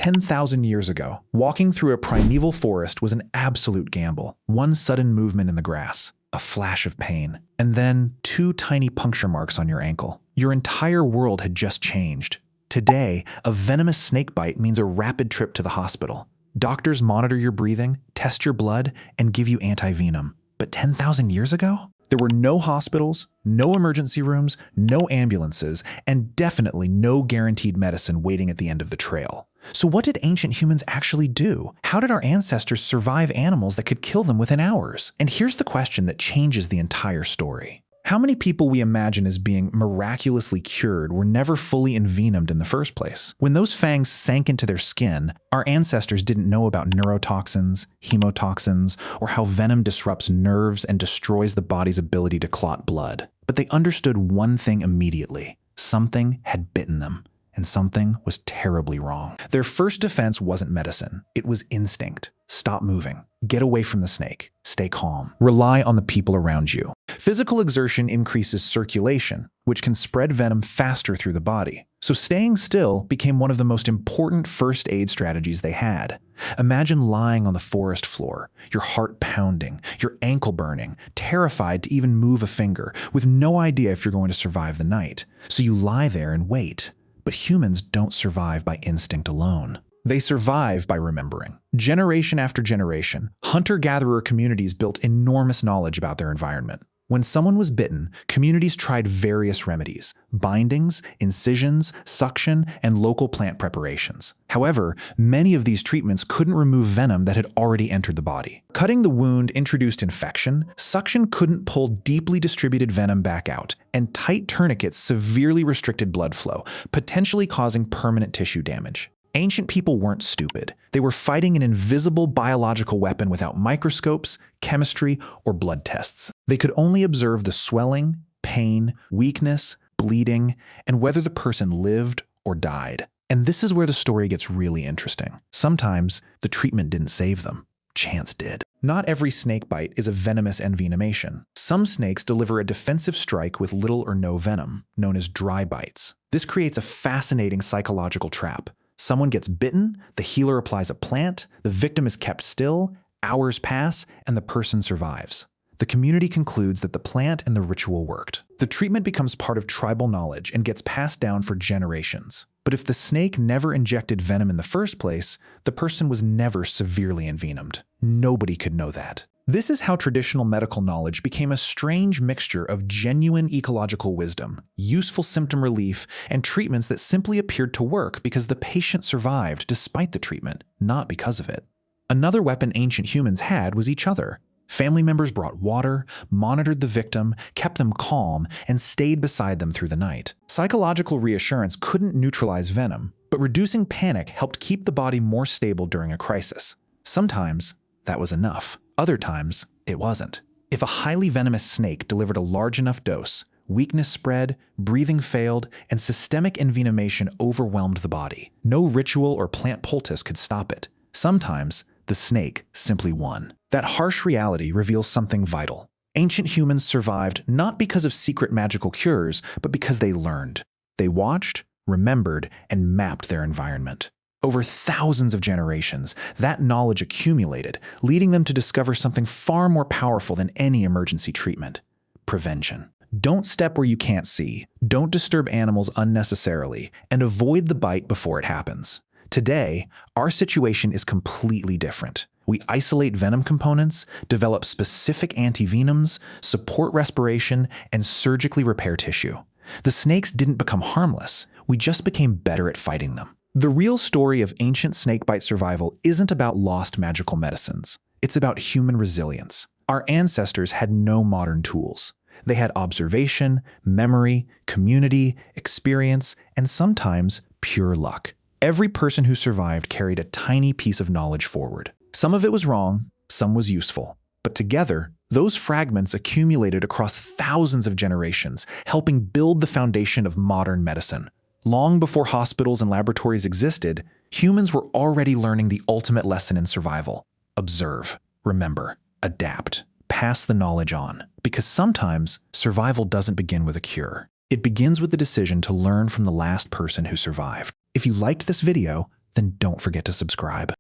10,000 years ago, walking through a primeval forest was an absolute gamble. One sudden movement in the grass, a flash of pain, and then 2 tiny puncture marks on your ankle. Your entire world had just changed. Today, a venomous snake bite means a rapid trip to the hospital. Doctors monitor your breathing, test your blood, and give you antivenom. But 10,000 years ago? There were no hospitals, no emergency rooms, no ambulances, and definitely no guaranteed medicine waiting at the end of the trail. So what did ancient humans actually do? How did our ancestors survive animals that could kill them within hours? And here's the question that changes the entire story. How many people we imagine as being miraculously cured were never fully envenomed in the first place? When those fangs sank into their skin, our ancestors didn't know about neurotoxins, hemotoxins, or how venom disrupts nerves and destroys the body's ability to clot blood. But they understood one thing immediately. Something had bitten them, and something was terribly wrong. Their first defense wasn't medicine. It was instinct. Stop moving. Get away from the snake. Stay calm. Rely on the people around you. Physical exertion increases circulation, which can spread venom faster through the body. So staying still became one of the most important first aid strategies they had. Imagine lying on the forest floor, your heart pounding, your ankle burning, terrified to even move a finger, with no idea if you're going to survive the night. So you lie there and wait. But humans don't survive by instinct alone. They survive by remembering. Generation after generation, hunter-gatherer communities built enormous knowledge about their environment. When someone was bitten, communities tried various remedies: bindings, incisions, suction, and local plant preparations. However, many of these treatments couldn't remove venom that had already entered the body. Cutting the wound introduced infection, suction couldn't pull deeply distributed venom back out, and tight tourniquets severely restricted blood flow, potentially causing permanent tissue damage. Ancient people weren't stupid. They were fighting an invisible biological weapon without microscopes, chemistry, or blood tests. They could only observe the swelling, pain, weakness, bleeding, and whether the person lived or died. And this is where the story gets really interesting. Sometimes the treatment didn't save them. Chance did. Not every snake bite is a venomous envenomation. Some snakes deliver a defensive strike with little or no venom, known as dry bites. This creates a fascinating psychological trap. Someone gets bitten, the healer applies a plant, the victim is kept still, hours pass, and the person survives. The community concludes that the plant and the ritual worked. The treatment becomes part of tribal knowledge and gets passed down for generations. But if the snake never injected venom in the first place, the person was never severely envenomed. Nobody could know that. This is how traditional medical knowledge became a strange mixture of genuine ecological wisdom, useful symptom relief, and treatments that simply appeared to work because the patient survived despite the treatment, not because of it. Another weapon ancient humans had was each other. Family members brought water, monitored the victim, kept them calm, and stayed beside them through the night. Psychological reassurance couldn't neutralize venom, but reducing panic helped keep the body more stable during a crisis. Sometimes that was enough. Other times, it wasn't. If a highly venomous snake delivered a large enough dose, weakness spread, breathing failed, and systemic envenomation overwhelmed the body. No ritual or plant poultice could stop it. Sometimes, the snake simply won. That harsh reality reveals something vital. Ancient humans survived not because of secret magical cures, but because they learned. They watched, remembered, and mapped their environment. Over thousands of generations, that knowledge accumulated, leading them to discover something far more powerful than any emergency treatment: prevention. Don't step where you can't see, don't disturb animals unnecessarily, and avoid the bite before it happens. Today, our situation is completely different. We isolate venom components, develop specific antivenoms, support respiration, and surgically repair tissue. The snakes didn't become harmless, we just became better at fighting them. The real story of ancient snakebite survival isn't about lost magical medicines. It's about human resilience. Our ancestors had no modern tools. They had observation, memory, community, experience, and sometimes pure luck. Every person who survived carried a tiny piece of knowledge forward. Some of it was wrong, some was useful. But together, those fragments accumulated across thousands of generations, helping build the foundation of modern medicine. Long before hospitals and laboratories existed, humans were already learning the ultimate lesson in survival: observe, remember, adapt, pass the knowledge on. Because sometimes, survival doesn't begin with a cure. It begins with the decision to learn from the last person who survived. If you liked this video, then don't forget to subscribe.